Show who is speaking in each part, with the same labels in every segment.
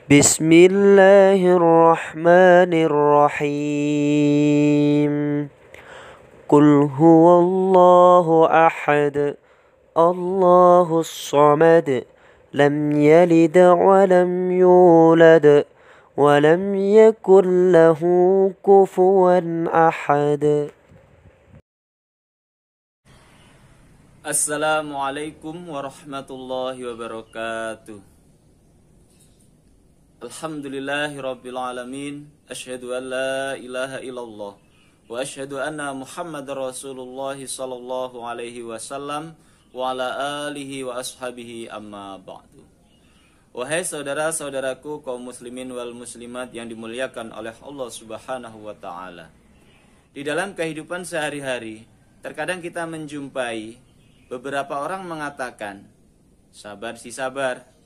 Speaker 1: بسم الله الرحمن الرحيم قل هو الله أحد الله الصمد لم يلد ولم يولد ولم يكن له كفوا أحد.
Speaker 2: Assalamualaikum warahmatullahi wabarakatuh. Alhamdulillahirabbil alamin. Asyhadu an la ilaha illallah wa asyhadu anna Muhammadar Rasulullah sallallahu alaihi wasallam wa ala alihi wa ashabihi amma ba'du. Wahai saudara-saudaraku kaum muslimin wal muslimat yang dimuliakan oleh Allah Subhanahu wa taala. Di dalam kehidupan sehari-hari, terkadang kita menjumpai beberapa orang mengatakan, sabar sih sabar,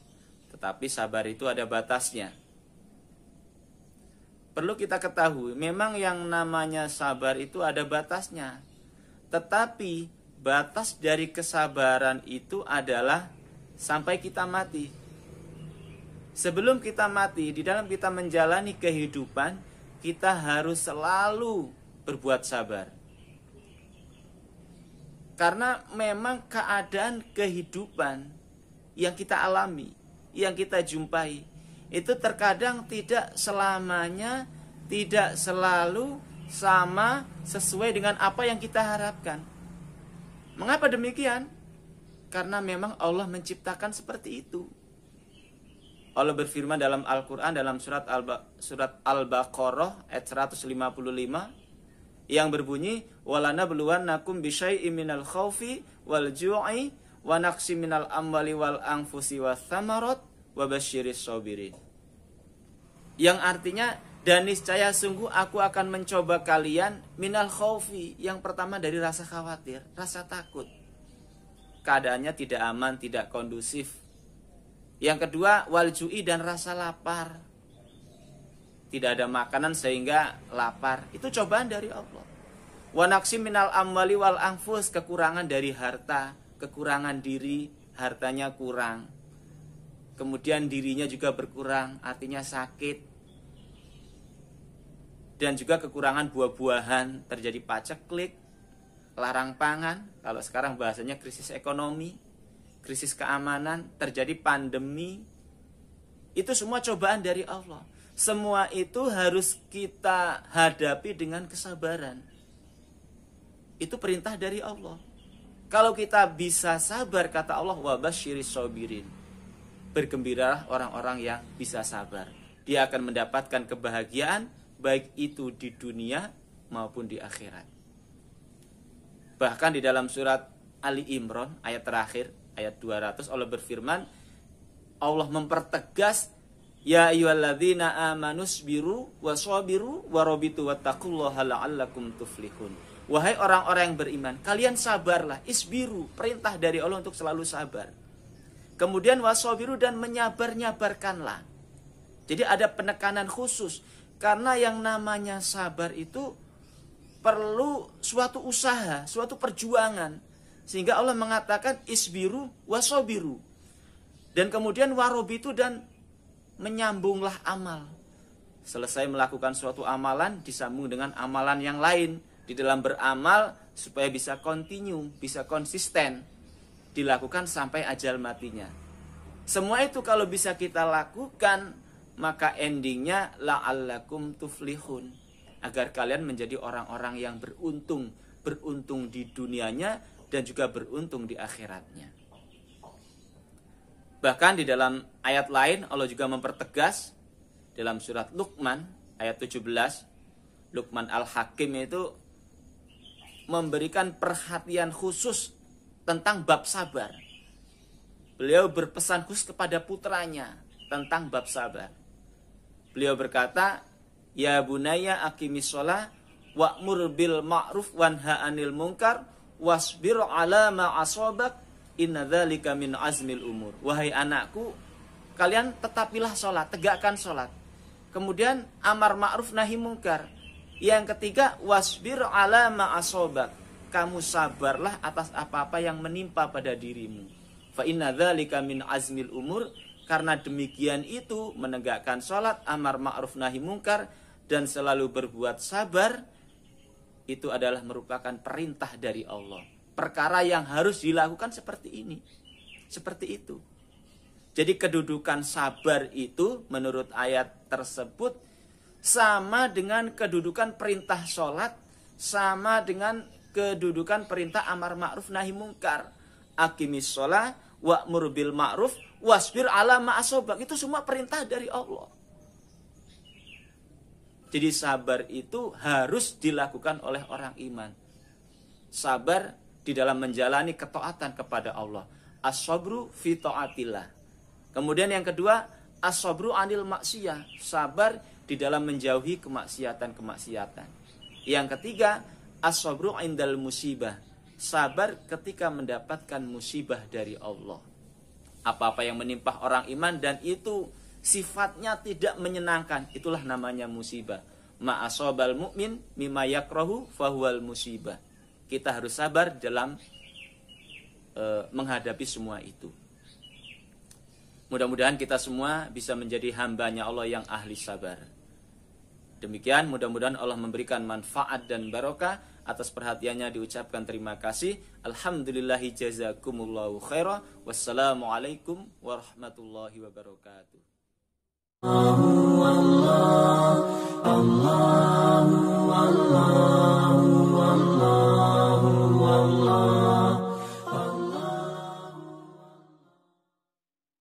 Speaker 2: tetapi sabar itu ada batasnya. Perlu kita ketahui, memang yang namanya sabar itu ada batasnya. Tetapi batas dari kesabaran itu adalah sampai kita mati. Sebelum kita mati, di dalam kita menjalani kehidupan, kita harus selalu berbuat sabar. Karena memang keadaan kehidupan yang kita alami, yang kita jumpai, itu terkadang tidak selamanya, tidak selalu sama sesuai dengan apa yang kita harapkan. Mengapa demikian? Karena memang Allah menciptakan seperti itu. Allah berfirman dalam Al-Quran, dalam surat Al-Baqarah ayat 155, yang berbunyi walanabluwannakum bisyai'im minal khaufi wal ju'i wa naqsi minal amwali wal anfusi wathamarat wa basyiris sabirin. Yang artinya, dan niscaya sungguh aku akan mencoba kalian minal khaufi, yang pertama dari rasa khawatir, rasa takut, keadaannya tidak aman, tidak kondusif. Yang kedua wal ju'i, dan rasa lapar, tidak ada makanan sehingga lapar. Itu cobaan dari Allah. Wa naqsi minal amwali wal anfus, kekurangan dari harta, kekurangan diri, hartanya kurang. Kemudian dirinya juga berkurang, artinya sakit. Dan juga kekurangan buah-buahan, terjadi paceklik, larang pangan, kalau sekarang bahasanya krisis ekonomi, krisis keamanan, terjadi pandemi. Itu semua cobaan dari Allah. Semua itu harus kita hadapi dengan kesabaran. Itu perintah dari Allah. Kalau kita bisa sabar, kata Allah, wa basyiris sabirin, bergembiralah orang-orang yang bisa sabar. Dia akan mendapatkan kebahagiaan, baik itu di dunia maupun di akhirat. Bahkan di dalam surat Ali Imran ayat terakhir, ayat 200, Allah berfirman, Allah mempertegas, ya ayyuhalladzina amanusbiru wasabiru warabitu wattaqullaha la'allakum tuflihun. Wahai orang-orang yang beriman, kalian sabarlah, isbiru, perintah dari Allah untuk selalu sabar. Kemudian wasabiru, dan menyabar-nyabarkanlah. Jadi ada penekanan khusus, karena yang namanya sabar itu perlu suatu usaha, suatu perjuangan. Sehingga Allah mengatakan isbiru wasabiru. Dan kemudian warobitu, dan menyambunglah amal. Selesai melakukan suatu amalan, disambung dengan amalan yang lain. Di dalam beramal supaya bisa continue, bisa konsisten, dilakukan sampai ajal matinya. Semua itu kalau bisa kita lakukan, maka endingnya la'allakum tuflihun, agar kalian menjadi orang-orang yang beruntung, beruntung di dunianya dan juga beruntung di akhiratnya. Bahkan di dalam ayat lain Allah juga mempertegas, dalam surat Luqman ayat 17, Luqman Al-Hakim itu memberikan perhatian khusus tentang bab sabar. Beliau berpesan khusus kepada putranya tentang bab sabar. Beliau berkata, ya bunayya aqimis shalah wa'mur bil ma'ruf wanha 'anil munkar wasbir 'ala ma asabak inna dzalika min azmil umur. Wahai anakku, kalian tetapilah sholat, tegakkan sholat. Kemudian amar ma'ruf nahi munkar. Yang ketiga, wasbir 'ala ma asabak, kamu sabarlah atas apa-apa yang menimpa pada dirimu. Fa inna dzalika min azmil umur, Karena demikian itu menegakkan sholat, amar ma'ruf nahi mungkar, dan selalu berbuat sabar, itu adalah merupakan perintah dari Allah. Perkara yang harus dilakukan seperti ini. Seperti itu. Jadi kedudukan sabar itu menurut ayat tersebut sama dengan kedudukan perintah sholat, sama dengan kedudukan perintah amar ma'ruf nahi mungkar. Aqimis sholah wa'mur bil ma'ruf wasbir ala ma'asobak. Itu semua perintah dari Allah. Jadi sabar itu harus dilakukan oleh orang iman. Sabar di dalam menjalani ketaatan kepada Allah. As-sabru fi ta'atillah. Kemudian yang kedua, as-sabru anil maksiyah. Sabar di dalam menjauhi kemaksiatan-kemaksiatan. Yang ketiga, as-sabru indal musibah. Sabar ketika mendapatkan musibah dari Allah. Apa-apa yang menimpa orang iman dan itu sifatnya tidak menyenangkan, itulah namanya musibah. Ma'asobal mu'min mimma yakrahu fahuwal musibah. Kita harus sabar dalam menghadapi semua itu. Mudah-mudahan kita semua bisa menjadi hambanya Allah yang ahli sabar. Demikian, mudah-mudahan Allah memberikan manfaat dan barokah. Atas perhatiannya diucapkan terima kasih. Alhamdulillahi jazakumullahu khairah. Wassalamualaikum warahmatullahi wabarakatuh.